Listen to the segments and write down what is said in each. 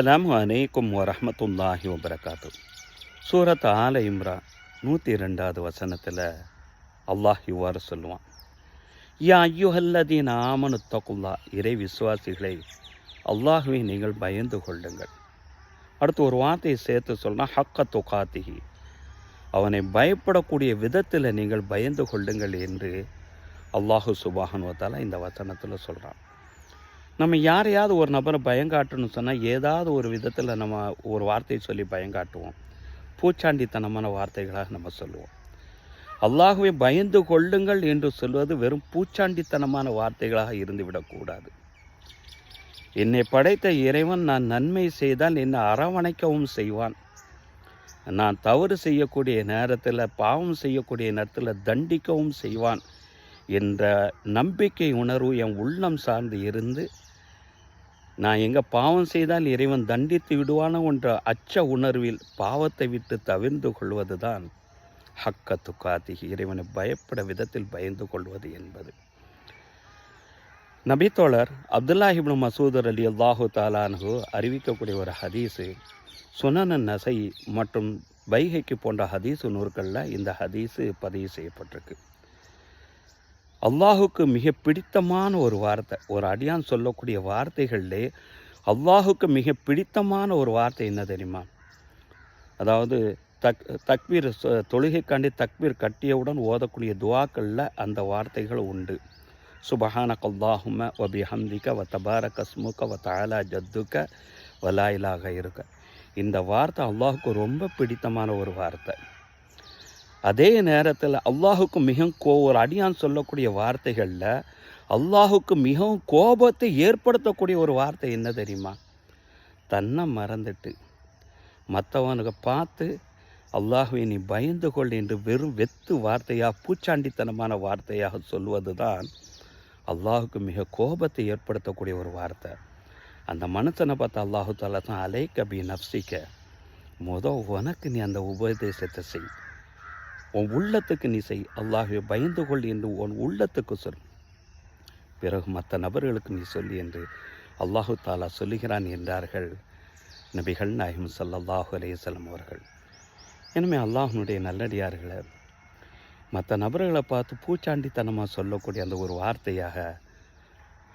அஸ்ஸலாமு அலைக்கும் வரஹ்மத்துல்லாஹி வபரகாத்து. சூரத் ஆல இம்ரான் 102வது வசனத்தில் அல்லாஹ் இவ்வாறு சொல்லுவான், யா ஐயுஹல்லதீன ஆமனு தக்குல்லா, இறை விசுவாசிகளை அல்லாஹுவை நீங்கள் பயந்து கொள்ளுங்கள். அடுத்து ஒரு வார்த்தையை சேர்த்து சொல்லணும், ஹக்க துகாத்திஹி, அவனை பயப்படக்கூடிய விதத்தில் நீங்கள் பயந்து கொள்ளுங்கள் என்று அல்லாஹு சுப்ஹானஹு வ தஆலா இந்த வசனத்தில் சொல்கிறான். நம்ம யாரையாவது ஒரு நபரை பயங்காட்டணும்னு சொன்னால் ஏதாவது ஒரு விதத்தில் நம்ம ஒரு வார்த்தையை சொல்லி பயங்காட்டுவோம். பூச்சாண்டித்தனமான வார்த்தைகளாக நம்ம சொல்லுவோம். அல்லாஹுவை பயந்து கொள்ளுங்கள் என்று சொல்வது வெறும் பூச்சாண்டித்தனமான வார்த்தைகளாக இருந்துவிடக்கூடாது. என்னை படைத்த இறைவன் நான் நன்மை செய்தால் என்னை அரவணைக்கவும் செய்வான். நான் தவறு செய்யக்கூடிய நேரத்தில், பாவம் செய்யக்கூடிய நேரத்தில் தண்டிக்கவும் செய்வான் என்ற நம்பிக்கை உணர்வு என் உள்ளம் சார்ந்து இருந்து, நான் எங்கே பாவம் செய்தால் இறைவன் தண்டித்து விடுவானோ என்ற அச்ச உணர்வில் பாவத்தை விட்டு தவிர்ந்து கொள்வது தான் ஹக்க துகாத்திஹி, இறைவனை பயப்பட விதத்தில் பயந்து கொள்வது என்பது. நபித்தோழர் அப்துல்லாஹ் இப்னு மசூத் ரலியல்லாஹு தஆலா அன்ஹு அறிவிக்கக்கூடிய ஒரு ஹதீஸு சுனன் நஸை மற்றும் பைஹக்கி போன்ற ஹதீஸு நூற்களில் இந்த ஹதீஸு பதிவு செய்யப்பட்டிருக்கு. அல்லாஹுக்கு மிக பிடித்தமான ஒரு வார்த்தை, ஒரு அடியான் சொல்லக்கூடிய வார்த்தைகளிலே அல்லாஹுக்கு மிக பிடித்தமான ஒரு வார்த்தை என்ன தெரியுமா? அதாவது தக்பீர், தொழுகைக்காண்டி தக்பீர் கட்டியவுடன் ஓதக்கூடிய துவாக்களில் அந்த வார்த்தைகள் உண்டு. சுபஹானக அல்லாஹும்ம வ பிஹம்திக வ தபாரக ஸ்முக வ தஆலா ஜத்துக வ லா இலாஹ கய்ருக. இந்த வார்த்தை அல்லாஹுக்கு ரொம்ப பிடித்தமான ஒரு வார்த்தை. அதே நேரத்தில் அல்லாஹுக்கு மிகவும் ஒரு அடியான் சொல்லக்கூடிய வார்த்தைகளில் அல்லாஹுக்கு மிகவும் கோபத்தை ஏற்படுத்தக்கூடிய ஒரு வார்த்தை என்ன தெரியுமா? தன்னை மறந்துட்டு மற்றவனுக்கு பார்த்து அல்லாஹுவை நீ பயந்து கொள் என்று வெறும் வெத்து வார்த்தையாக, பூச்சாண்டித்தனமான வார்த்தையாக சொல்வது தான் அல்லாஹுக்கு மிக கோபத்தை ஏற்படுத்தக்கூடிய ஒரு வார்த்தை. அந்த மனுஷனை பார்த்து அல்லாஹு தஆலா தான் அலைக்க பி நஃப்ஸிக, உனக்கு நீ அந்த உபதேசத்தை செய், உன் உள்ளத்துக்கு நீ செய், அல்லாஹுவை பயந்து கொள் என்று உன் உள்ளத்துக்கு சொல், பிறகு மற்ற நபர்களுக்கு நீ சொல்லி என்று அல்லாஹு தாலா சொல்லுகிறான் என்றார்கள் நபிகள் நாயகம் ஸல்லல்லாஹு அலைஹி வஸல்லம் அவர்கள். எனவே அல்லாஹ்வுடைய நல்லடியார்களை மற்ற நபர்களை பார்த்து பூச்சாண்டித்தனமாக சொல்லக்கூடிய அந்த ஒரு வார்த்தையாக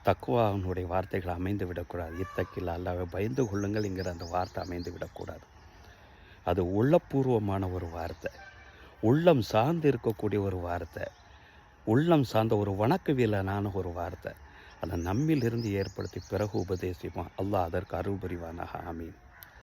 தக்வாவுடைய வார்த்தைகள் அமைந்து விடக்கூடாது. இத்தக்கில் அல்லாஹ்வை பயந்து கொள்ளுங்கள் என்கிற அந்த வார்த்தை அமைந்து விடக்கூடாது. அது உள்ளபூர்வமான ஒரு வார்த்தை, உள்ளம் சார்ந்து இருக்கக்கூடிய ஒரு வார்த்தை, உள்ளம் சார்ந்த ஒரு வணக்கவியலான ஒரு வார்த்தை. அதை நம்மிலிருந்து ஏற்படுத்தி பிறகு உபதேசிப்பான். அல்லாஹ் அதற்கு அருள் புரிவானாக. ஆமீன்.